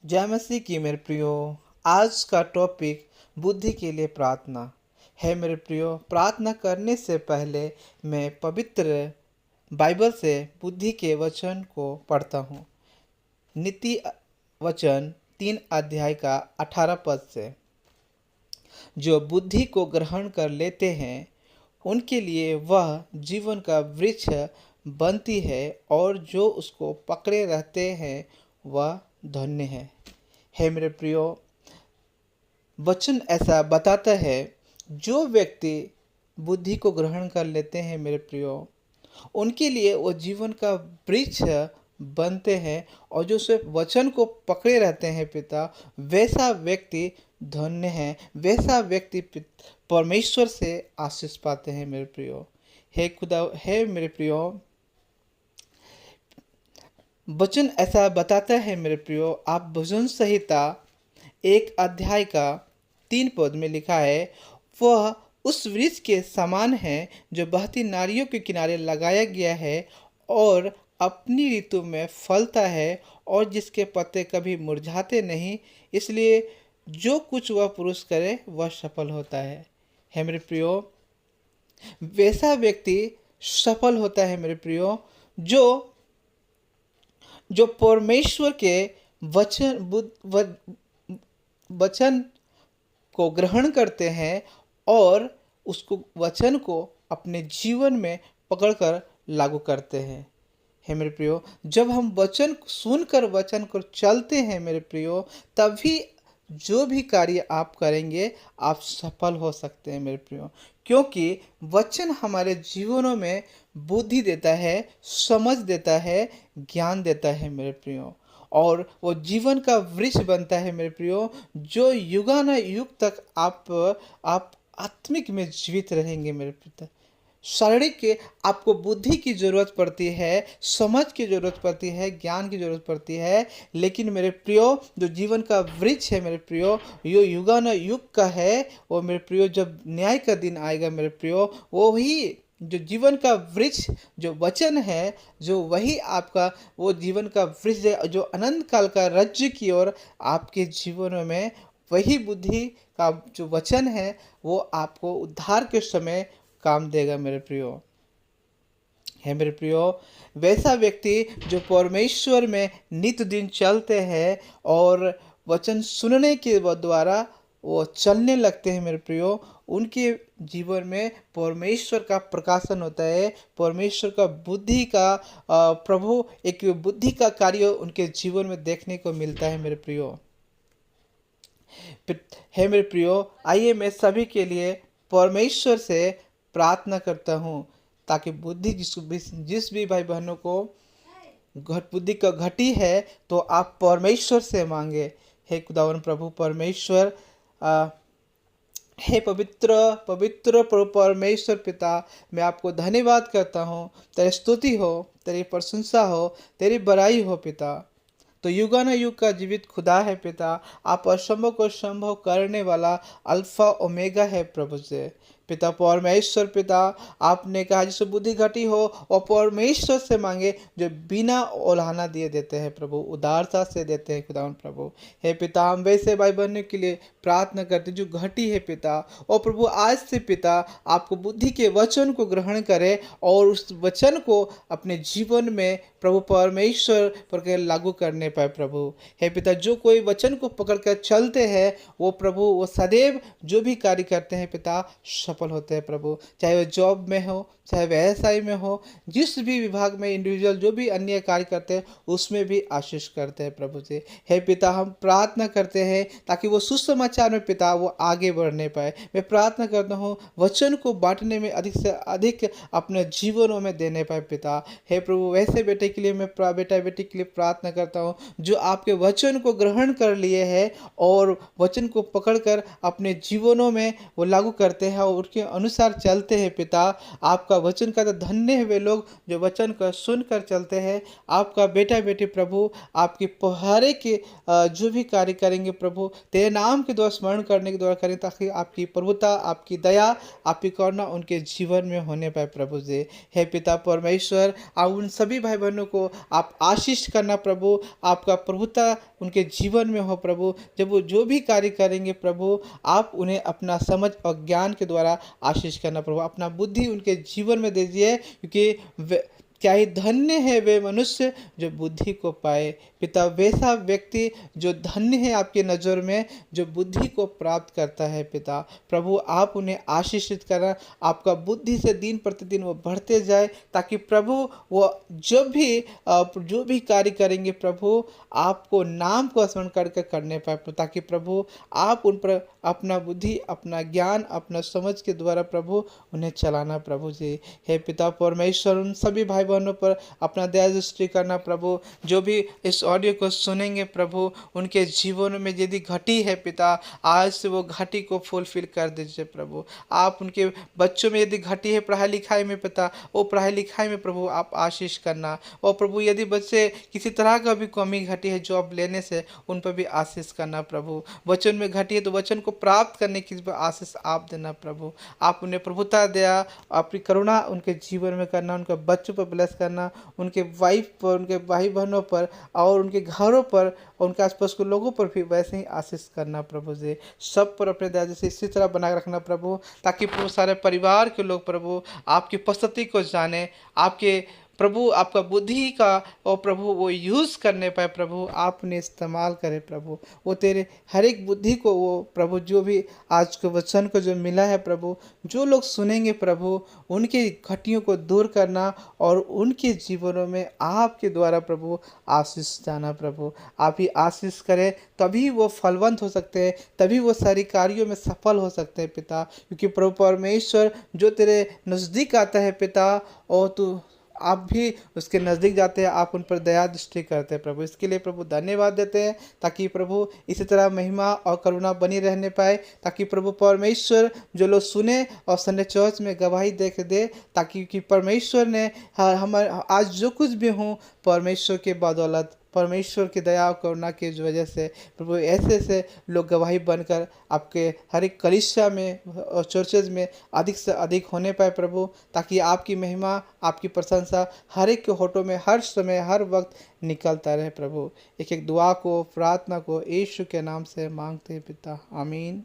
जय मसीह की मेरे प्रियो। आज का टॉपिक बुद्धि के लिए प्रार्थना है। मेरे प्रियो, प्रार्थना करने से पहले मैं पवित्र बाइबल से बुद्धि के वचन को पढ़ता हूँ। नीति वचन 3 अध्याय का 18 पद से, जो बुद्धि को ग्रहण कर लेते हैं उनके लिए वह जीवन का वृक्ष बनती है, और जो उसको पकड़े रहते हैं वह धन्य है। मेरे प्रियो, वचन ऐसा बताता है, जो व्यक्ति बुद्धि को ग्रहण कर लेते हैं मेरे प्रियो, उनके लिए वो जीवन का वृक्ष बनते हैं, और जो सिर्फ वचन को पकड़े रहते हैं पिता, वैसा व्यक्ति धन्य है। वैसा व्यक्ति परमेश्वर से आशीष पाते हैं मेरे प्रियो। हे खुदा, हे मेरे प्रियो, वचन ऐसा बताता है मेरे प्रियो। आप भजन संहिता 1 अध्याय का 3 पद में लिखा है, वह उस वृक्ष के समान है जो बहती नारियों के किनारे लगाया गया है और अपनी ऋतु में फलता है, और जिसके पत्ते कभी मुरझाते नहीं। इसलिए जो कुछ वह पुरुष करे वह सफल होता है मेरे प्रियो। वैसा व्यक्ति सफल होता है मेरे प्रियो, जो जो परमेश्वर के वचन को ग्रहण करते हैं और उसको वचन को अपने जीवन में पकड़कर लागू करते हैं। मेरे प्रियो, जब हम वचन सुनकर वचन को चलते हैं मेरे प्रियो, तभी जो भी कार्य आप करेंगे आप सफल हो सकते हैं मेरे प्रियो। क्योंकि वचन हमारे जीवनों में बुद्धि देता है, समझ देता है, ज्ञान देता है मेरे प्रियो, और वो जीवन का वृक्ष बनता है मेरे प्रियो, जो युगानुयुग तक आप आत्मिक में जीवित रहेंगे मेरे पिता। शारीरिक के आपको बुद्धि की ज़रूरत पड़ती है, समझ की ज़रूरत पड़ती है, ज्ञान की ज़रूरत पड़ती है, लेकिन मेरे प्रियो, जो जीवन का वृक्ष है मेरे प्रियो, यो युगानुयुग का है। वो मेरे प्रियो, जब न्याय का दिन आएगा मेरे प्रियो, वो ही जो जीवन का वृक्ष, जो वचन है, जो वही आपका वो जीवन का वृक्ष है, जो अनंत काल का राज्य की ओर आपके जीवन में, वही बुद्धि का जो वचन है वो आपको उद्धार के समय काम देगा मेरे प्रियो। मेरे प्रियो, वैसा व्यक्ति जो परमेश्वर में नित्य दिन चलते हैं और वचन सुनने के द्वारा वो चलने लगते हैं मेरे प्रियो, उनके जीवन में परमेश्वर का प्रकाशन होता है। परमेश्वर का बुद्धि का प्रभु एक बुद्धि का कार्य उनके जीवन में देखने को मिलता है मेरे प्रियो। मेरे प्रियो, आइए मैं सभी के लिए परमेश्वर से प्रार्थना करता हूँ, ताकि बुद्धि जिस भी भाई बहनों को बुद्धि का घटी है, तो आप परमेश्वर से मांगे। हे खुदावन प्रभु परमेश्वर, हे पवित्र पवित्र परमेश्वर पिता, मैं आपको धन्यवाद करता हूँ। तेरी स्तुति हो, तेरी प्रशंसा हो, तेरी बड़ाई हो पिता। तो युगानुयुग का जीवित खुदा है पिता। आप असंभव को संभव करने वाला अल्फा ओमेगा है प्रभु से पिता। परमेश्वर पिता, आपने कहा जिसे बुद्धि घटी हो और परमेश्वर से मांगे, जो बिना ओलाना दिए देते हैं प्रभु, उदारता से देते हैं खुदावन प्रभु। हे पिता, हम वैसे भाई बहनों के लिए प्रार्थना करते हैं जो घटी है पिता। और प्रभु, आज से पिता आपको बुद्धि के वचन को ग्रहण करें और उस वचन को अपने जीवन में प्रभु परमेश्वर पर लागू करने पाए प्रभु। हे पिता, जो कोई वचन को पकड़कर चलते हैं वो प्रभु, वो सदैव जो भी कार्य करते हैं पिता सफल होते हैं प्रभु। चाहे वह जॉब में हो, चाहे व्यवसाय में हो, जिस भी विभाग में इंडिविजुअल जो भी अन्य कार्य करते हैं उसमें भी आशीष करते हैं प्रभु से। हे पिता, हम प्रार्थना करते हैं ताकि वो सुसमाचार में पिता वो आगे बढ़ने पाए। मैं प्रार्थना करता हूँ वचन को बांटने में अधिक से अधिक अपने जीवनों में देने पाए पिता। हे प्रभु, वैसे बेटे के लिए मैं बेटा बेटी के लिए प्रार्थना करता हूँ जो आपके वचन को ग्रहण कर लिए हैं और वचन को पकड़कर अपने जीवनों में वो लागू करते हैं और उसके अनुसार चलते हैं पिता। आपका आपका वचन का तो धन्य है वे लोग जो वचन को सुनकर चलते हैं। आपका बेटा बेटी प्रभु आपकी पहाड़े के जो भी कार्य करेंगे प्रभु तेरे नाम के द्वारा स्मरण करने के द्वारा करें, ताकि आपकी प्रभुता, आपकी दया, आपकी करुणा उनके जीवन में होने पाए प्रभु जी। हे पिता परमेश्वर, आप उन सभी भाई बहनों को आप आशीष करना प्रभु, आपका प्रभुता उनके जीवन में हो प्रभु। जब वो जो भी कार्य करेंगे प्रभु, आप उन्हें अपना समझ और ज्ञान के द्वारा आशीष करना प्रभु, अपना बुद्धि उनके जीवन में दे दीजिए, क्योंकि क्या ही धन्य है वे मनुष्य जो बुद्धि को पाए। पिता वैसा व्यक्ति जो धन्य है आपके नज़र में, जो बुद्धि को प्राप्त करता है। पिता प्रभु आप उन्हें आशीषित करना, आपका बुद्धि से दिन प्रतिदिन वो बढ़ते जाए, ताकि प्रभु वो जो भी कार्य करेंगे प्रभु आपको नाम को स्मरण करके करने पाए, ताकि प्रभु आप उन पर अपना बुद्धि, अपना ज्ञान, अपना समझ के द्वारा प्रभु उन्हें चलाना प्रभु जी। हे पिता परमेश्वर, उन सभी भाई बहनों पर अपना दया दृष्टि करना प्रभु, जो भी इस ऑडियो को सुनेंगे प्रभु उनके जीवन में यदि घटी है पिता, आज से वो घटी को फुलफिल कर दीजिए प्रभु। आप उनके बच्चों में यदि घटी है पढ़ाई लिखाई में पिता, वो पढ़ाई लिखाई में प्रभु आप आशीष करना। और प्रभु यदि बच्चे किसी तरह का भी कमी घटी है जॉब लेने से, उन पर भी आशीष करना प्रभु। वचन में घटी है तो वचन को प्राप्त करने की आशीष आप देना प्रभु। आप उन्हें प्रभुता दया, आपकी करुणा उनके जीवन में करना, उनके बच्चों पर ब्लेस करना, उनके वाइफ पर, उनके भाई बहनों पर और उनके घरों पर, उनके आसपास के लोगों पर भी वैसे ही आशीष करना प्रभु जी। सब पर अपने दया से इसी तरह बना रखना प्रभु, ताकि प्रभु सारे परिवार के लोग प्रभु आपकी उपस्थिति को जाने, आपके प्रभु आपका बुद्धि का और प्रभु वो यूज़ करने पाए प्रभु, आप उन्हें इस्तेमाल करें प्रभु। वो तेरे हर एक बुद्धि को वो प्रभु जो भी आज के वचन को जो मिला है प्रभु, जो लोग सुनेंगे प्रभु उनके घटियों को दूर करना और उनके जीवनों में आपके द्वारा प्रभु आशीष जाना प्रभु। आप ही आशीष करें, तभी वो फलवंत हो सकते हैं, तभी वो सारी कार्यों में सफल हो सकते हैं पिता। क्योंकि प्रभु परमेश्वर जो तेरे नज़दीक आता है पिता, और तू आप भी उसके नज़दीक जाते हैं, आप उन पर दया दृष्टि करते हैं प्रभु। इसके लिए प्रभु धन्यवाद देते हैं, ताकि प्रभु इसी तरह महिमा और करुणा बनी रहने पाए, ताकि प्रभु परमेश्वर जो लोग सुने और संडे चर्च में गवाही दे के दे, ताकि कि परमेश्वर ने हमारे आज जो कुछ भी हूँ परमेश्वर के बदौलत, परमेश्वर की दया और करुणा की वजह से प्रभु ऐसे ऐसे लोग गवाही बनकर आपके हर एक कलीसिया में और चर्चेज में अधिक से अधिक होने पाए प्रभु, ताकि आपकी महिमा, आपकी प्रशंसा हर एक के होठों में हर समय हर वक्त निकलता रहे प्रभु। एक एक दुआ को, प्रार्थना को यीशु के नाम से मांगते हैं पिता, आमीन।